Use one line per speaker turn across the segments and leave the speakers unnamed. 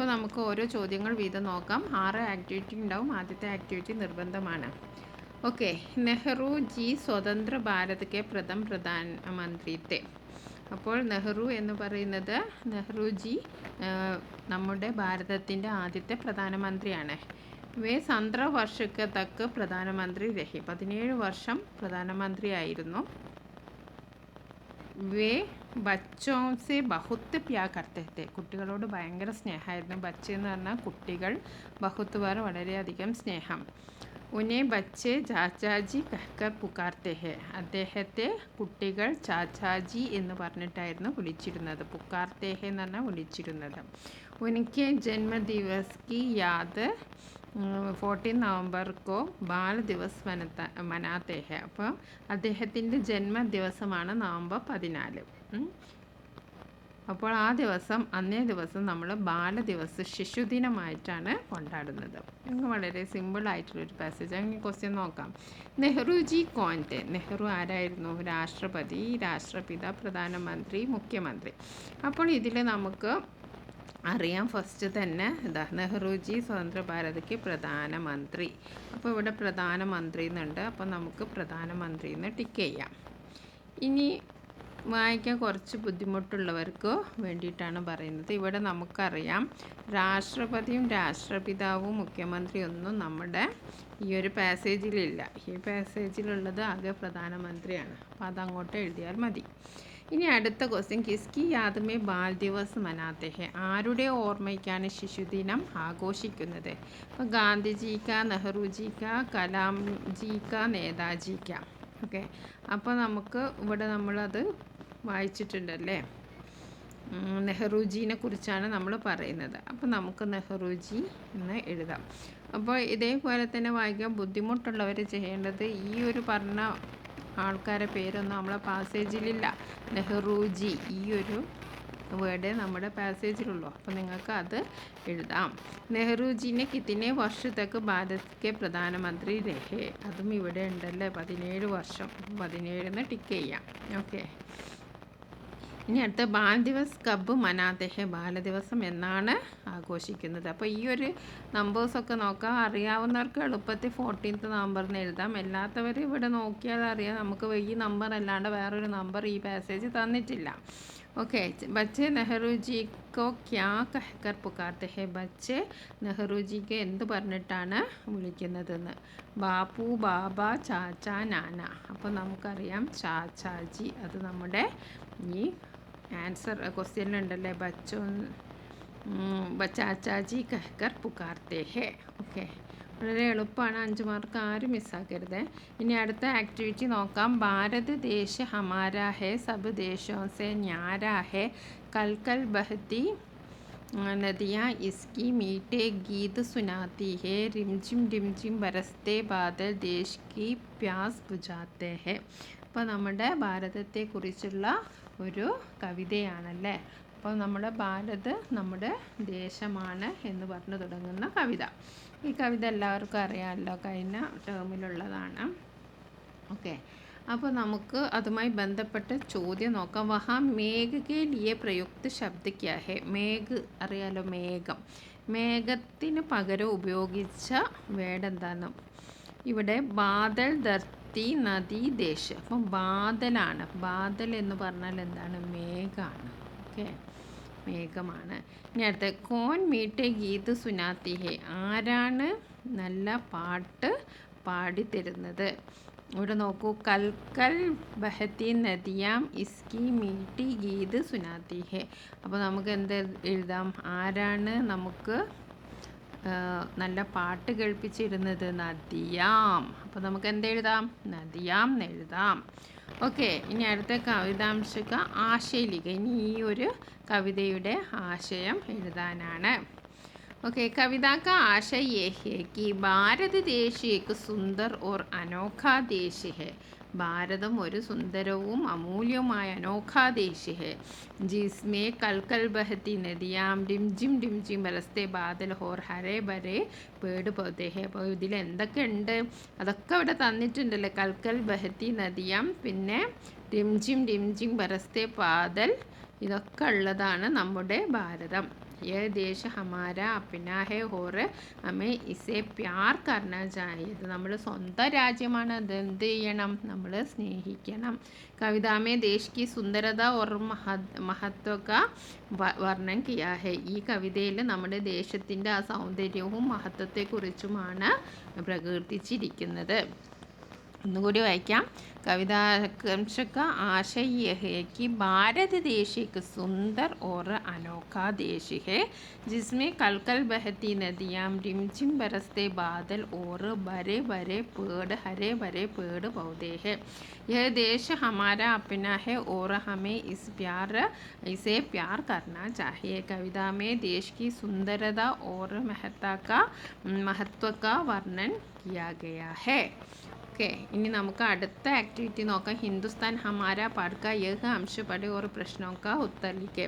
അപ്പോൾ നമുക്ക് ഓരോ ചോദ്യങ്ങൾ വീതം നോക്കാം. 6 ആക്ടിവിറ്റി ഉണ്ടാവും. ആദ്യത്തെ ആക്ടിവിറ്റി നിർബന്ധമാണ്. ഓക്കെ. നെഹ്റു ജി സ്വതന്ത്ര ഭാരത് കെ പ്രഥം പ്രധാനമന്ത്രി തെ. അപ്പോൾ നെഹ്റു എന്ന് പറയുന്നത് നെഹ്റുജി നമ്മുടെ ഭാരതത്തിൻ്റെ ആദ്യത്തെ പ്രധാനമന്ത്രിയാണ്. വേ 17 വർഷക്ക് തക്ക് പ്രധാനമന്ത്രി രഹി. 17 വർഷം പ്രധാനമന്ത്രിയായിരുന്നു. വേ ബച്ചോസെ ബഹുത്ത് പ്യാർ കർത്തെ തെ. കുട്ടികളോട് ഭയങ്കര സ്നേഹമായിരുന്നു. ബച്ച എന്ന് പറഞ്ഞാൽ കുട്ടികൾ, ബഹുത്ത് പേർ വളരെയധികം സ്നേഹം. ഉനെ ബച്ചെ ചാച്ചാജി കഹ്കർ പുക്കാർത്തെ ഹെ. അദ്ദേഹത്തെ കുട്ടികൾ ചാച്ചാജി എന്ന് പറഞ്ഞിട്ടായിരുന്നു വിളിച്ചിരുന്നത്. പുക്കാർത്തെ ഹെ എന്ന് പറഞ്ഞാൽ വിളിച്ചിരുന്നത്. ഉനക്കെ ജന്മദിവസ് കി യാദ് 14 നവംബർ കോ ബാൽ ദിവസ് മനാത്തെ ഹെ. അപ്പോൾ അദ്ദേഹത്തിൻ്റെ ജന്മദിവസമാണ് നവംബർ 14. അപ്പോൾ ആ ദിവസം, അന്നേ ദിവസം നമ്മൾ ബാലദിവസ്, ശിശുദിനമായിട്ടാണ് കൊണ്ടാടുന്നത്. ഇന്ന് വളരെ സിമ്പിളായിട്ടുള്ളൊരു പാസേജ്. അങ്ങനെ ക്വസ്റ്റ്യൻ നോക്കാം. നെഹ്റുജി കോൻതെ. നെഹ്റു ആരായിരുന്നു? രാഷ്ട്രപതി, രാഷ്ട്രപിത, പ്രധാനമന്ത്രി, മുഖ്യമന്ത്രി. അപ്പോൾ ഇതിൽ നമുക്ക് അറിയാം ഫസ്റ്റ് തന്നെ ഇതാ നെഹ്റുജി സ്വതന്ത്ര ഭാരതയ്ക്ക് പ്രധാനമന്ത്രി. അപ്പോൾ ഇവിടെ പ്രധാനമന്ത്രി എന്നുണ്ട്. അപ്പോൾ നമുക്ക് പ്രധാനമന്ത്രി എന്ന് ടിക്ക് ചെയ്യാം. ഇനി വായിക്കാൻ കുറച്ച് ബുദ്ധിമുട്ടുള്ളവർക്ക് വേണ്ടിയിട്ടാണ് പറയുന്നത്. ഇവിടെ നമുക്കറിയാം രാഷ്ട്രപതിയും രാഷ്ട്രപിതാവും മുഖ്യമന്ത്രിയൊന്നും നമ്മുടെ ഈ ഒരു പാസേജിലില്ല. ഈ പാസേജിലുള്ളത് ആകെ പ്രധാനമന്ത്രിയാണ്. അപ്പോൾ അതങ്ങോട്ട് എഴുതിയാൽ മതി. ഇനി അടുത്ത ക്വസ്റ്റ്യൻ, കിസ്കി യാദ് മേ ബാൽ ദിവസ് മനാത്തെ ഹെ. ആരുടെ ഓർമ്മയ്ക്കാണ് ശിശുദിനം ആഘോഷിക്കുന്നത്? അപ്പോൾ ഗാന്ധിജിക്ക, നെഹ്റുജിക്ക, കലാംജിക്ക, നേതാജിക്ക. ഓക്കെ. അപ്പോൾ നമുക്ക് ഇവിടെ നമ്മളത് വായിച്ചിട്ടുണ്ടല്ലേ. നെഹ്റുജീനെ കുറിച്ചാണ് നമ്മൾ പറയുന്നത്. അപ്പോൾ നമുക്ക് നെഹ്റുജി എന്ന് എഴുതാം. അപ്പോൾ ഇതേപോലെ തന്നെ വായിക്കാൻ ബുദ്ധിമുട്ടുള്ളവർ ചെയ്യേണ്ടത്, ഈ ഒരു പറഞ്ഞ ആൾക്കാരെ പേരൊന്നും നമ്മളെ പാസേജിലില്ല. നെഹ്റുജി ഈ ഒരു വേർഡ് നമ്മുടെ പാസേജിലുള്ളൂ. അപ്പോൾ നിങ്ങൾക്ക് അത് എഴുതാം. നെഹ്റുജിനെ കിത്തിനെ വർഷത്തേക്ക് ഭാരതത്തെ പ്രധാനമന്ത്രി രഹേ. അതും ഇവിടെ ഉണ്ടല്ലേ, 17 വർഷം. 17 ടിക്ക് ചെയ്യാം. ഓക്കെ. ഇനി അടുത്ത ബാൽ ദിവസ് കബ് മനാത്തെ ഹെ. ബാലദിവസം എന്നാണ് ആഘോഷിക്കുന്നത്? അപ്പോൾ ഈ ഒരു നമ്പേഴ്സൊക്കെ നോക്കാം. അറിയാവുന്നവർക്ക് എളുപ്പത്തിൽ 14th നവംബറിന് എഴുതാം. അല്ലാത്തവർ ഇവിടെ നോക്കിയാൽ അറിയാം, നമുക്ക് ഈ നമ്പർ അല്ലാണ്ട് വേറൊരു നമ്പർ ഈ പാസേജ് തന്നിട്ടില്ല. ഓക്കെ. ബച്ചെ നെഹ്റുജിക്കോ ക്യാ കഹ്കർ പുക്കാർത്തെ ഹെ. ബച്ചെ നെഹ്റുജിക്ക് എന്ത് പറഞ്ഞിട്ടാണ് വിളിക്കുന്നതെന്ന്? ബാപ്പു, ബാബ, ചാച്ച, നാന. അപ്പോൾ നമുക്കറിയാം ചാച്ചാജി. അത് നമ്മുടെ ഈ ആൻസർ ക്വസ്റ്റ്യനിലുണ്ടല്ലേ, ബച്ചോ ചാച്ചാജി കഹ്കർ പുക്കാർത്തെ ഹെ. ഓക്കെ. വളരെ എളുപ്പമാണ്. 5 മാർക്ക് ആരും മിസ്സാക്കരുത്. ഇനി അടുത്ത ആക്ടിവിറ്റി നോക്കാം. ഭാരത് ദേശ് ഹമാരാ ഹെ, സബ് ദേശോ സെ ന്യാരാ ഹെ, കൽ കൽ ബഹത്തി നദിയാ ഇസ്കി മീഠേ ഗീത് സുനാത്തി ഹെ, റിംജിം ബരസ്തെ ബാദൽ ദേശ് കി പ്യാസ് ബുജാത്തെ ഹെ. അപ്പോൾ നമ്മുടെ ഭാരതത്തെക്കുറിച്ചുള്ള ഒരു കവിതയാണല്ലേ. അപ്പോൾ നമ്മുടെ ഭാരത് നമ്മുടെ ദേശമാണ് എന്ന് പറഞ്ഞു തുടങ്ങുന്ന കവിത. ഈ കവിത എല്ലാവർക്കും അറിയാമല്ലോ, കഴിഞ്ഞ ടേമിലുള്ളതാണ്. ഓക്കെ. അപ്പോൾ നമുക്ക് അതുമായി ബന്ധപ്പെട്ട ചോദ്യം നോക്കാം. വഹാ മേഘ് കെ ലിയെ പ്രയുക്ത ശബ്ദ ക്യാ ഹെ. മേഘ് അറിയാലോ, മേഘം. മേഘത്തിന് പകരം ഉപയോഗിച്ച വേർഡ് എന്താണ്? ഇവിടെ ബാദൽ, ധർത്തി, നദി, ദേശ്. അപ്പം ബാദലാണ്. ബാദൽ എന്ന് പറഞ്ഞാൽ എന്താണ്? മേഘമാണ്. ഓക്കെ, മേഘമാണ്. ഇനി അടുത്ത കോൻ മീട്ടെ ഗീത് സുനാത്തി ഹെ. ആരാണ് നല്ല പാട്ട് പാടിത്തരുന്നത്? ഇവിടെ നോക്കൂ, കൽക്കൽ ബഹത്തി നദിയാം ഇസ്കി മീട്ടി ഗീത് സുനാത്തി ഹെ. അപ്പോൾ നമുക്ക് എന്ത് എഴുതാം? ആരാണ് നമുക്ക് നല്ല പാട്ട് കേൾപ്പിച്ചിരുന്നത്? നദിയാം. അപ്പോൾ നമുക്ക് എന്തെഴുതാം? നദിയാം എന്നെഴുതാം. ഓക്കെ. ഇനി അടുത്ത കവിതാംശക ആശയലിക. ഇനി ഈ ഒരു കവിതയുടെ ആശയം എഴുതാനാണ്. ओके, कविता का आशय ये है कि भारत देश एक सुंदर और अनोखा देश है. ഭാരതം ഒരു സുന്ദരവും അമൂല്യവുമായ അനോഖാ ദേശ് ഹെ, ജിസ്മേ കൽക്കൽ ബഹത്തി നദിയാം ഡിം ജിം ബരസ്തെ ബാദൽ ഹോർ ഹരേ ബരേ പേട് പോത്തെ ഹെ. അപ്പോൾ ഇതിൽ എന്തൊക്കെ ഉണ്ട് അതൊക്കെ ഇവിടെ തന്നിട്ടുണ്ടല്ലോ. കൽക്കൽ ബഹത്തി നദിയാം, പിന്നെ ഡിം ജിം ബരസ്തെ ബാദൽ ഇതൊക്കെ ഉള്ളതാണ് നമ്മുടെ ഭാരതം. ये देश हमारा अपना है और हमें इसे प्यार करना चाहिए. ഇത് നമ്മൾ സ്വന്തം രാജ്യമാണ്, അത് എന്ത് ചെയ്യണം, നമ്മൾ സ്നേഹിക്കണം. कविता में देश की सुंदरता और महत्व का വർണ്ണൻ കിയാ ഹെ. ഈ കവിതയിൽ നമ്മുടെ ദേശത്തിൻ്റെ ആ സൗന്ദര്യവും മഹത്വത്തെക്കുറിച്ചുമാണ് പ്രകീർത്തിച്ചിരിക്കുന്നത്. ഒന്നുകൂടി വായിക്കാം. कवितांश का आशय यह है कि भारत देश एक सुंदर और अनोखा देश है जिसमें कल कल बहती नदियाँ, रिमझिम बरसते बादल और बड़े बड़े पेड़, हरे भरे पेड़ पौधे हैं. यह देश हमारा अपना है और हमें इसे प्यार करना चाहिए. कविता में देश की सुंदरता और महत्व का वर्णन किया गया है. ഓക്കെ, ഇനി നമുക്ക് അടുത്ത ആക്ടിവിറ്റി നോക്കാം. ഹിന്ദുസ്ഥാൻ ഹമാര പാഠ് കാ യഹ് അംശ പഠേ और प्रश्नों का उत्तर लिखे.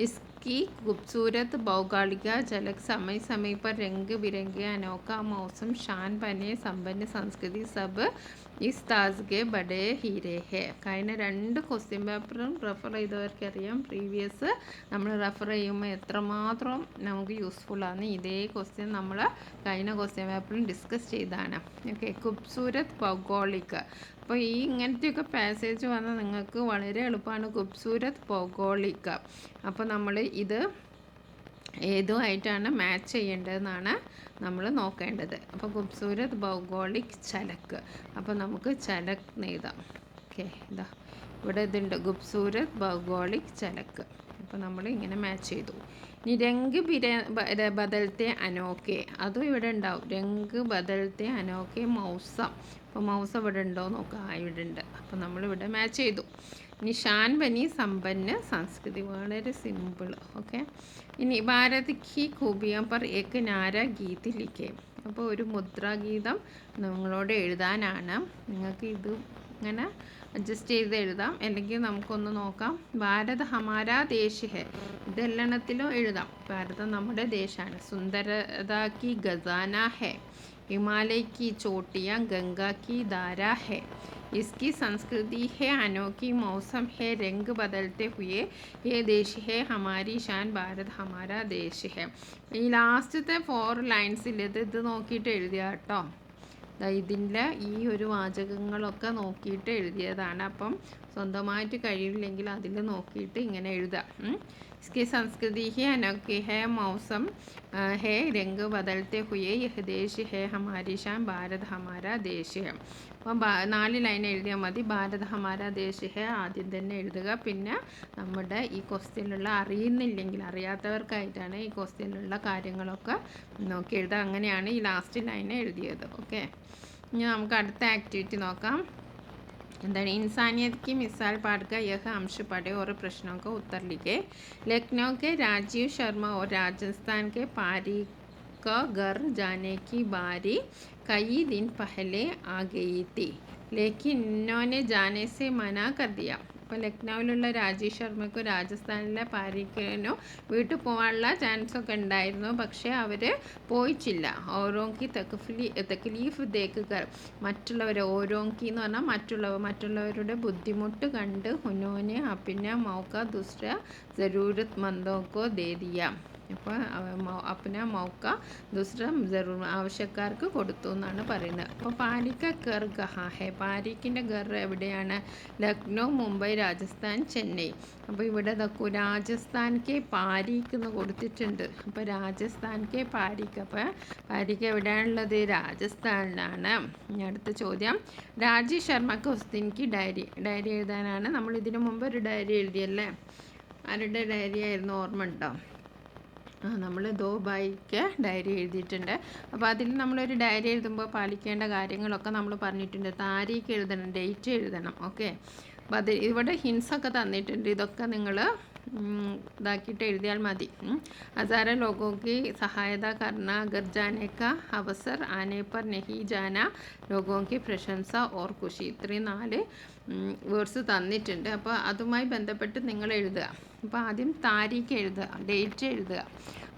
इसकी खूबसूरत भौगोलिक झलक, समय समय पर रंग बिरंगे अनोखा मौसम, शान बने संपन्न संस्कृति सब इस ताज के बड़े हीरे है. കഴിഞ്ഞ 2 ക്വസ്റ്റ്യൻ പേപ്പറും റെഫർ ചെയ്തവർക്കറിയാം. പ്രീവിയസ് നമ്മൾ റെഫർ ചെയ്യുമ്പോൾ എത്രമാത്രം നമുക്ക് യൂസ്ഫുള്ളാണ്. ഇതേ ക്വസ്റ്റ്യൻ നമ്മൾ കഴിഞ്ഞ ക്വസ്റ്റ്യൻ പേപ്പറിൽ ഡിസ്കസ് ചെയ്തതാണ്. ഓക്കെ, ഖൂബ്സൂരത് ഭൗഗോളിക. അപ്പോൾ ഈ ഇങ്ങനത്തെയൊക്കെ പാസേജ് വന്നാൽ നിങ്ങൾക്ക് വളരെ എളുപ്പമാണ്. ഖൂബ്സൂരത് ഭൗഗോളിക. അപ്പോൾ നമ്മൾ ഇത് ഏതുമായിട്ടാണ് മാച്ച് ചെയ്യേണ്ടതെന്നാണ് നമ്മൾ നോക്കേണ്ടത്. അപ്പോൾ ഖൂബ്സൂരത് ഭൗഗോളിക് ചലക്ക്. അപ്പോൾ നമുക്ക് ചലക്ക് എഴുതാം. ഓക്കെ, ഇതാ ഇവിടെ ഇതുണ്ട്, ഖൂബ്സൂരത് ഭൗഗോളിക് ചലക്ക്. അപ്പോൾ നമ്മൾ ഇങ്ങനെ മാച്ച് ചെയ്തു. ഇനി രംഗ് ബദൽത്തെ അനോക്കെ, അതും ഇവിടെ ഉണ്ടാവും. രംഗ് ബദൽത്തെ അനോക്കെ മൗസം. അപ്പോൾ മൗസം ഇവിടെ ഉണ്ടോ നോക്കുക. ഇവിടെ ഉണ്ട്. അപ്പോൾ നമ്മളിവിടെ മാച്ച് ചെയ്തു. ഇനി ഷാൻ ബനി സമ്പന്ന സംസ്കൃതി, വളരെ സിമ്പിൾ. ഓക്കെ, ഇനി ഭാരത് കി ഖൂബിയാം പർ ഏക് നാര ഗീത് ലിഖേ. അപ്പോൾ ഒരു മുദ്രാഗീതം നിങ്ങളോട് എഴുതാനാണ്. നിങ്ങൾക്ക് ഇത് ഇങ്ങനെ അഡ്ജസ്റ്റ് ചെയ്ത് എഴുതാം, അല്ലെങ്കിൽ നമുക്കൊന്ന് നോക്കാം. ഭാരത് ഹമാര ദേശ് ഹെ, ഇതെല്ലാത്തിലും എഴുതാം. ഭാരതം നമ്മുടെ ദേശമാണ്. സുന്ദരത കി ഖസാന ഹെ, हिमालय की चोटियाँ गंगा की धारा है, इसकी संस्कृति है अनोखी, मौसम है रंग बदलते हुए, ये देश है हमारी शान, भारत हमारा देश है. ഈ ലാസ്റ്റത്തെ 4 ലൈൻസിൽ ഇത് നോക്കിയിട്ട് എഴുതിയ കേട്ടോ. ഇതിൻ്റെ ഈ ഒരു വാചകങ്ങളൊക്കെ നോക്കിയിട്ട് എഴുതിയതാണ്. അപ്പം സ്വന്തമായിട്ട് കഴിയില്ലെങ്കിൽ അതിൽ നോക്കിയിട്ട് ഇങ്ങനെ എഴുതാം. इसकी संस्कृति है अनोखी है, मौसम है रंग बदलते हुए, यह देश है हमारी शान, भारत हमारा देश है. അപ്പം 4 ലൈൻ എഴുതിയാൽ മതി. ഭാരത് ഹമാര ദേശ് ഹെ ആദ്യം തന്നെ എഴുതുക. പിന്നെ നമ്മുടെ ഈ ക്വസ്റ്റ്യനിലുള്ള അറിയാത്തവർക്കായിട്ടാണ് ഈ ക്വസ്റ്റ്യനിലുള്ള കാര്യങ്ങളൊക്കെ നോക്കി എഴുതുക. അങ്ങനെയാണ് ഈ ലാസ്റ്റ് ലൈൻ എഴുതിയത്. ഓക്കെ, ഇനി നമുക്ക് അടുത്ത ആക്ടിവിറ്റി നോക്കാം. എന്താണ്? इंसानियत की मिसाल पाठ का यह अंश पढ़े और प्रश्नों का उत्तर लिखे. लखनऊ के राजीव शर्मा और राजस्थान के पारिक का घर जाने की बारी कई दिन पहले आ गई थी, लेकिन इन्होंने जाने से मना कर दिया. അപ്പോൾ ലക്നൗവിലുള്ള രാജീവ് ശർമ്മയ്ക്കും രാജസ്ഥാനിലെ പാരിക്കിനും വീട്ടിൽ പോകാനുള്ള ചാൻസൊക്കെ ഉണ്ടായിരുന്നു. പക്ഷേ അവർ പോയിച്ചില്ല. ഓരോങ്കി തക്ലീഫ് ദേക്കുക, ഓരോങ്കി എന്ന് പറഞ്ഞാൽ മറ്റുള്ളവരുടെ ബുദ്ധിമുട്ട് കണ്ട് ഉന്നോനെ അപ്പിനെ മൗക്ക ദുസ്ര ജറൂരത് മന്ദോക്കോ ദേ ദിയ. അപ്പോൾ അപ്പിനെ മൗക്ക ദുസ്ര ആവശ്യക്കാർക്ക് കൊടുത്തു എന്നാണ് പറയുന്നത്. അപ്പോൾ പാരിക്ക ഘർ കഹാ ഹെ, പാരിക്കിൻ്റെ ഘർ എവിടെയാണ്? ലക്നൗ, മുംബൈ, രാജസ്ഥാൻ, ചെന്നൈ. അപ്പോൾ ഇവിടെ നോക്കൂ, രാജസ്ഥാൻ കെ പാരിക്ക് എന്ന് കൊടുത്തിട്ടുണ്ട്. അപ്പോൾ രാജസ്ഥാൻ കെ പാരിക്ക്. അപ്പോൾ പാരിക്ക് എവിടെയാണുള്ളത്? രാജസ്ഥാനിലാണ്. ഇനി അടുത്ത ചോദ്യം, രാജീവ് ശർമ്മക്ക് ഉസ്തിൻക്ക് ഡയറി എഴുതാനാണ്. നമ്മൾ ഇതിനു മുമ്പ് ഒരു ഡയറി എഴുതിയല്ലേ? ആരുടെ ഡയറി ആയിരുന്നു, ഓർമ്മ ഉണ്ടോ? നമ്മൾ ദോ ബൈക്ക് ഡയറി എഴുതിയിട്ടുണ്ട്. അപ്പോൾ അതിൽ നമ്മളൊരു ഡയറി എഴുതുമ്പോൾ പാലിക്കേണ്ട കാര്യങ്ങളൊക്കെ നമ്മൾ പറഞ്ഞിട്ടുണ്ട്. താരീഖ് എഴുതണം, ഡേറ്റ് എഴുതണം. ഓക്കെ, അപ്പോൾ അത് ഇവിടെ ഹിൻസൊക്കെ തന്നിട്ടുണ്ട്. ഇതൊക്കെ നിങ്ങൾ ഇതാക്കിയിട്ട് എഴുതിയാൽ മതി. हज़ारों लोगों की सहायता करना, घर जाने का अवसर आने पर नहीं जाना, लोगों की प्रशंसा और खुशी. ഇത്രയും 4 വേർഡ്സ് തന്നിട്ടുണ്ട്. അപ്പോൾ അതുമായി ബന്ധപ്പെട്ട് നിങ്ങൾ എഴുതുക. അപ്പോൾ ആദ്യം താരീഖ് എഴുതുക, ഡേറ്റ് എഴുതുക.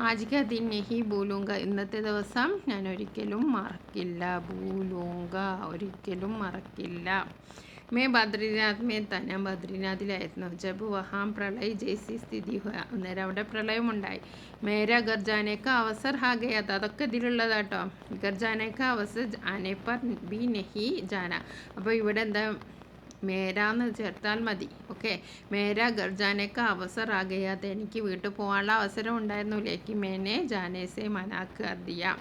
ആജിക ദിൻ നെഹി ഭൂലൂങ്ക, ഇന്നത്തെ ദിവസം ഞാൻ ഒരിക്കലും മറക്കില്ല. ഭൂലൂങ്ക, ഒരിക്കലും മറക്കില്ല. मैं ബദ്രീനാഥ് में था ഞാൻ ബദ്രീനാഥിലായിരുന്നു ജബ് വഹാം പ്രളയ് ജയ്സി സ്ഥിതി ഹുയ അന്നേരം അവിടെ പ്രളയമുണ്ടായി മേര ഗർജാനേക്ക അവസർ ഹാ ഗയാ താ അതൊക്കെ ഇതിലുള്ളതാട്ടോ ഗർജാനേക്ക അവസർ ആനെ പർ ബി നഹി ജാന അപ്പോൾ ഇവിടെ എന്താ മേരാന്ന് ചേർത്താൽ മതി ഓക്കെ മേര ഗർജാനേക്ക അവസർ ആ ഗയാ താ എനിക്ക് വീട്ടിൽ പോകാനുള്ള അവസരം ഉണ്ടായിരുന്നു ലേക്കിൻ മേനെ ജാനേസെ മനാ കർ ദിയ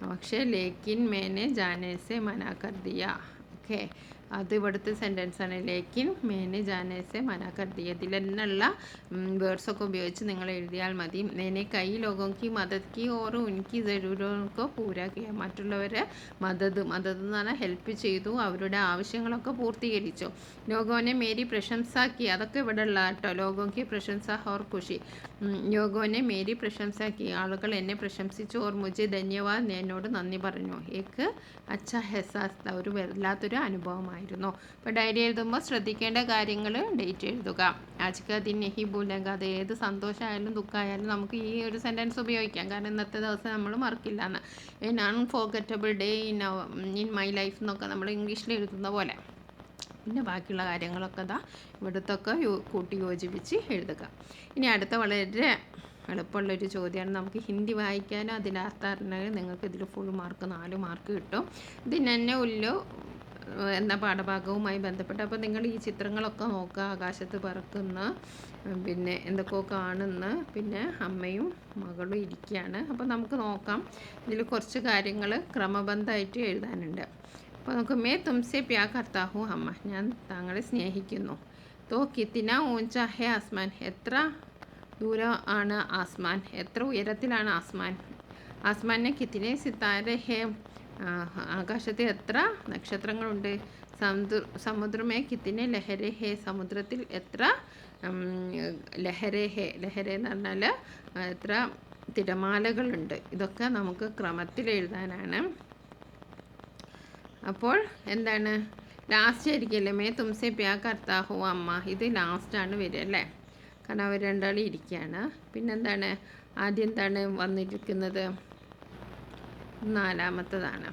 പക്ഷേ ലേക്കിൻ മേനെ ജാനേസെ മനാ കർ ദിയ ഓക്കെ അത് ഇവിടുത്തെ സെൻറ്റൻസാണ് ലേക്കിൻ മേനെ ജാനേസെ മനാ കർ ദിയ ഇതിൽ തന്നെയുള്ള വേർഡ്സൊക്കെ ഉപയോഗിച്ച് നിങ്ങൾ എഴുതിയാൽ മതി മേനെ കൈ ലോഗോं की मदद की और उनकी ज़रूरतों को पूरा किया മറ്റുള്ളവരെ മദത് എന്ന് പറഞ്ഞാൽ ഹെൽപ്പ് ചെയ്തു അവരുടെ ആവശ്യങ്ങളൊക്കെ പൂർത്തീകരിച്ചു ലോഗോനെ മേരി പ്രശംസാക്കി അതൊക്കെ ഇവിടെ ഉള്ള കേട്ടോ ലോഗോയ്ക്ക് പ്രശംസ ഓർ ഖുഷി ലോഗോനെ മേരി പ്രശംസാക്കി ആളുകൾ എന്നെ പ്രശംസിച്ചു ഓർ മുജെ ധന്യവാദ് എന്നോട് നന്ദി പറഞ്ഞു ഏക്ക് അച്ഛ ഹെസാസ് ഒരു വല്ലാത്തൊരു അനുഭവമായിരുന്നു അപ്പോൾ ഡയറി എഴുതുമ്പോൾ ശ്രദ്ധിക്കേണ്ട കാര്യങ്ങൾ ഡേറ്റ് എഴുതുക ആജ്ക ദിൻ നെഹി ഭൂലേഗ അത് ഏത് സന്തോഷമായാലും ദുഃഖമായാലും നമുക്ക് ഈ ഒരു സെൻറ്റൻസ് ഉപയോഗിക്കാം കാരണം ഇന്നത്തെ ദിവസം നമ്മൾ മറക്കില്ല എന്ന് N unforgettable day in my life എന്നൊക്കെ നമ്മൾ ഇംഗ്ലീഷിൽ എഴുതുന്ന പോലെ പിന്നെ ബാക്കിയുള്ള കാര്യങ്ങളൊക്കെ ഇവിടുത്തൊക്കെ കൂട്ടി യോജിപ്പിച്ച് എഴുതുക ഇനി അടുത്ത വളരെ എളുപ്പമുള്ളൊരു ചോദ്യമാണ് നമുക്ക് ഹിന്ദി വായിക്കാനും അതിൻ്റെ അർത്ഥം അറിഞ്ഞാൽ നിങ്ങൾക്ക് ഇതിൽ ഫുൾ മാർക്ക് 4 മാർക്ക് കിട്ടും ഇതിനെന്നെ ഉള്ളു എന്ന പാഠഭാഗവുമായി ബന്ധപ്പെട്ട് അപ്പോൾ നിങ്ങൾ ഈ ചിത്രങ്ങളൊക്കെ നോക്കുക ആകാശത്ത് പറക്കുന്ന പിന്നെ എന്തൊക്കെയോ കാണുന്ന പിന്നെ അമ്മയും മകളും ഇരിക്കുകയാണ് അപ്പോൾ നമുക്ക് നോക്കാം ഇതിൽ കുറച്ച് കാര്യങ്ങൾ ക്രമബദ്ധമായിട്ട് എഴുതാനുണ്ട് അപ്പോൾ നമുക്ക് മേ തുംസെ പ്യാർ കർത്താ ഹൂ അമ്മ ഞാൻ താങ്കളെ സ്നേഹിക്കുന്നു തോ കിത്തിന ഊഞ്ച ഹേ ആസ്മാൻ എത്ര ദൂരം ആണ് ആസ്മാൻ എത്ര ഉയരത്തിലാണ് ആസ്മാൻ ആസ്മാനെ കിത്തിനെ സിത്താര ഹേ ആകാശത്ത് എത്ര നക്ഷത്രങ്ങളുണ്ട് സമുദ്രമേ കിത്തിനെ ലഹരെ ഹേ സമുദ്രത്തിൽ എത്ര ലഹരെ ഹേ ലഹര എന്ന് പറഞ്ഞാൽ എത്ര തിരമാലകളുണ്ട് ഇതൊക്കെ നമുക്ക് ക്രമത്തിൽ എഴുതാനാണ് അപ്പോൾ എന്താണ് ലാസ്റ്റ് ആയിരിക്കില്ലേ മേ തുംസെ പ്യാർ കർത്താ ഹൂ അമ്മ ഇത് ലാസ്റ്റാണ് വരിക അല്ലേ കാരണം അവർ രണ്ടാളും ഇരിക്കുകയാണ് പിന്നെന്താണ് ആദ്യം എന്താണ് വന്നിരിക്കുന്നത് 4-മത്തതാണ്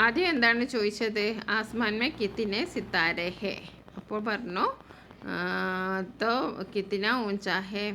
ആദ്യം എന്താണ് ചോദിച്ചത് ആസ്മാൻ മേ കിത്തിനെ സിത്താരെ ഹേ അപ്പോൾ പറഞ്ഞു തോ കിത്തിന ഊഞ്ച ഹേ